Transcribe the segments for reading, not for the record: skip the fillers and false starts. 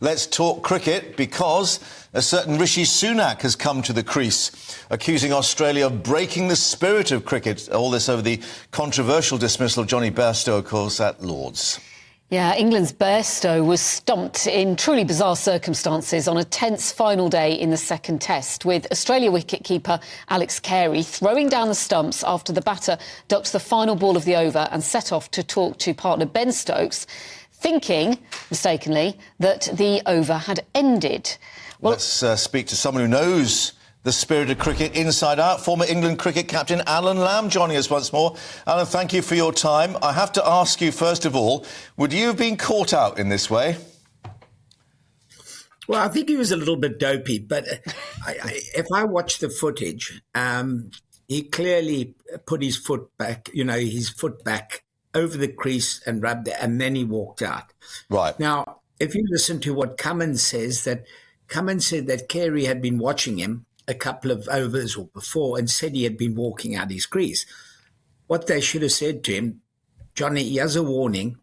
let's talk cricket, because a certain Rishi Sunak has come to the crease, accusing Australia of breaking the spirit of cricket. All this over the controversial dismissal of Jonny Bairstow, of course, at Lord's. Yeah, England's Bairstow was stumped in truly bizarre circumstances on a tense final day in the second test, with Australia wicketkeeper Alex Carey throwing down the stumps after the batter ducked the final ball of the over and set off to talk to partner Ben Stokes, thinking, mistakenly, that the over had ended. Well, let's speak to someone who knows the spirit of cricket inside out. Former England cricket captain Allan Lamb joining us once more. Allan, thank you for your time. I have to ask you, first of all, would you have been caught out in this way? Well, I think he was a little bit dopey, but if I watch the footage, he clearly put his foot back, over the crease and rubbed it, and then he walked out. Right. Now, if you listen to what Cummins said that Carey had been watching him a couple of overs or before and said he had been walking out his crease. What they should have said to him, Johnny, here's a warning.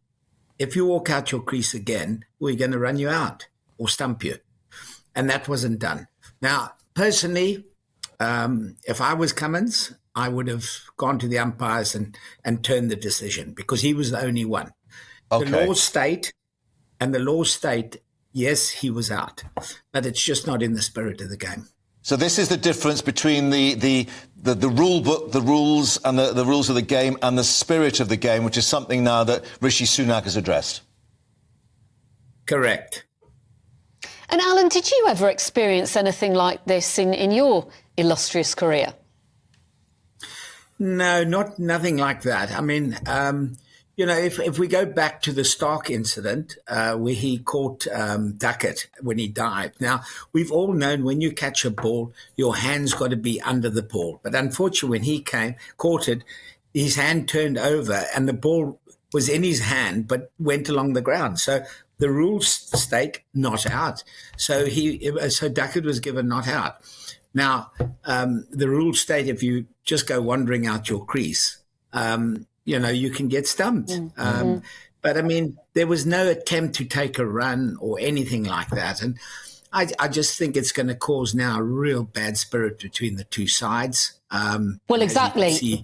If you walk out your crease again, we're going to run you out or stump you. And that wasn't done. Now, personally, if I was Cummins, I would have gone to the umpires and turned the decision, because he was the only one. Okay. The law state, yes, he was out, but it's just not in the spirit of the game. So this is the difference between the rule book, the rules, and the rules of the game, and the spirit of the game, which is something now that Rishi Sunak has addressed. Correct. And Allan, did you ever experience anything like this in your illustrious career? No, nothing like that. I mean, if we go back to the Stark incident where he caught Duckett when he dived. Now, we've all known when you catch a ball, your hand's got to be under the ball. But unfortunately, when he caught it, his hand turned over and the ball was in his hand but went along the ground. So the rules state not out. So Duckett was given not out. Now, the rules state if you just go wandering out your crease, you can get stumped. Mm-hmm. But, I mean, there was no attempt to take a run or anything like that. And I just think it's going to cause now a real bad spirit between the two sides. Well, exactly.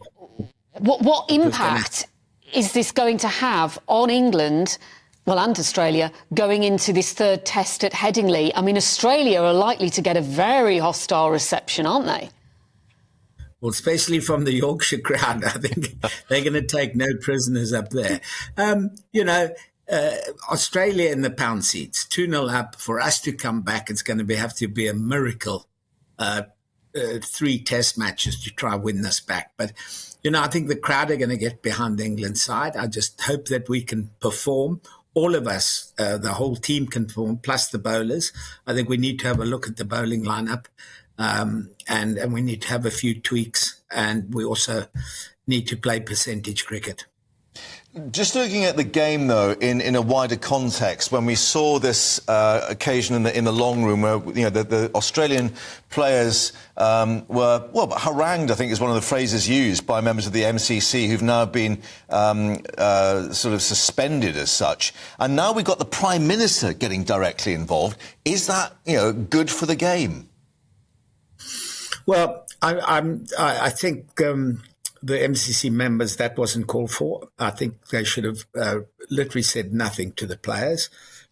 What impact is this going to have on England, and Australia, going into this third test at Headingley? I mean, Australia are likely to get a very hostile reception, aren't they? Well, especially from the Yorkshire crowd, I think they're going to take no prisoners up there. Australia in the pound seats, 2-0 up. For us to come back, it's going to have to be a miracle. 3 test matches to try win this back. But, I think the crowd are going to get behind the England side. I just hope that we can perform. All of us, the whole team can perform, plus the bowlers. I think we need to have a look at the bowling lineup. And we need to have a few tweaks, and we also need to play percentage cricket. Just looking at the game, though, in a wider context, when we saw this occasion in the long room where the Australian players were harangued, I think is one of the phrases used by members of the MCC who've now been sort of suspended as such, and now we've got the Prime Minister getting directly involved. Is that good for the game? Well, I think the MCC members, that wasn't called for. I think they should have literally said nothing to the players.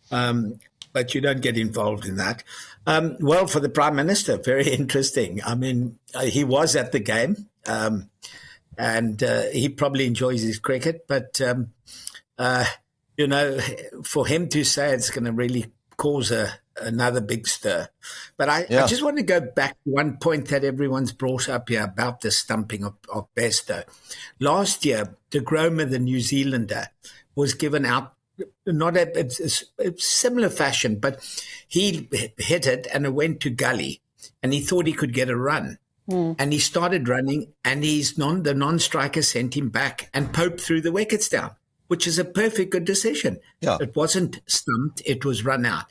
But you don't get involved in that. Well, for the Prime Minister, very interesting. I mean, he was at the game and he probably enjoys his cricket. But, for him to say it's going to really cause another big stir. But I just want to go back to one point that everyone's brought up here about the stumping of Bairstow. Last year, de Groma, the New Zealander, was given out, not a similar fashion, but he hit it and it went to gully and he thought he could get a run. And he started running and the non-striker sent him back and Pope threw the wickets down, which is a perfect good decision. Yeah. It wasn't stumped, it was run out.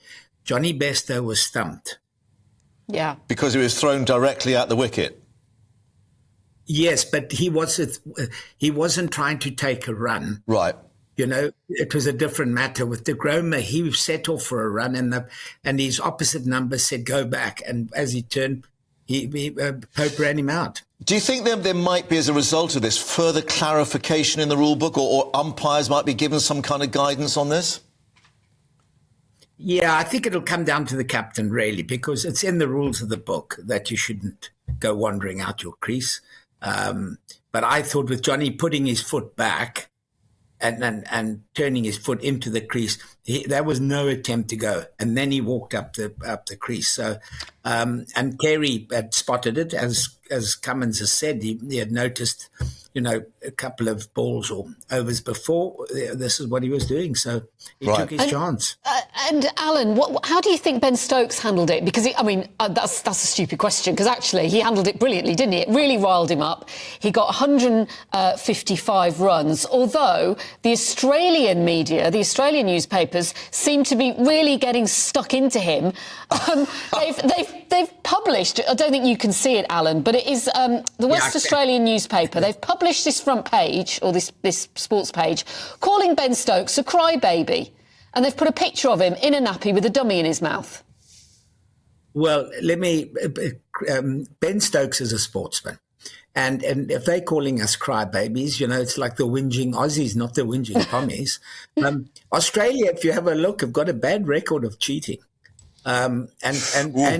Jonny Bairstow was stumped. Yeah. Because he was thrown directly at the wicket. Yes, but he wasn't trying to take a run. Right. You know, it was a different matter with De Groma. He set off for a run, and his opposite number said go back. And as he turned, Pope ran him out. Do you think there might be, as a result of this, further clarification in the rule book, or umpires might be given some kind of guidance on this? Yeah, I think it'll come down to the captain, really, because it's in the rules of the book that you shouldn't go wandering out your crease. But I thought with Jonny putting his foot back and turning his foot into the crease, there was no attempt to go. And then he walked up the crease. So, and Carey had spotted it, as Cummins has said. He had noticed, you know, a couple of balls or overs before. This is what he was doing. So he took his chance. And Alan, how do you think Ben Stokes handled it? Because, that's a stupid question, because actually he handled it brilliantly, didn't he? It really riled him up. He got 155 runs, although the Australian media, the Australian newspapers, seem to be really getting stuck into him. They've published, I don't think you can see it, Alan, but it is the West Australian newspaper. They've published this front page, or this sports page, calling Ben Stokes a crybaby. And they've put a picture of him in a nappy with a dummy in his mouth. Well, Ben Stokes is a sportsman. And if they're calling us crybabies, you know, it's like the whinging Aussies, not the whinging Pommies. Australia, if you have a look, have got a bad record of cheating and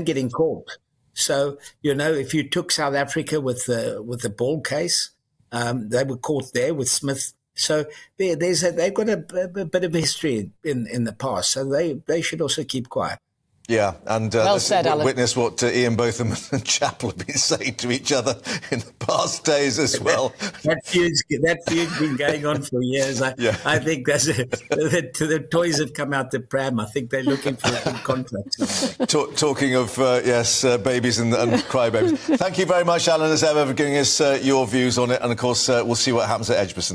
getting caught. So, you know, if you took South Africa with the ball case, they were caught there with Smith. So they've got a bit of history in the past, so they should also keep quiet. Yeah, and well said, Alan. Witness what Ian Botham and Chappell have been saying to each other in the past days as well. That feud's been going on for years. I think the toys have come out the pram. I think they're looking for a good contract. Talking of, babies and crybabies. Thank you very much, Alan, as ever, for giving us your views on it. And, of course, we'll see what happens at Edgbaston.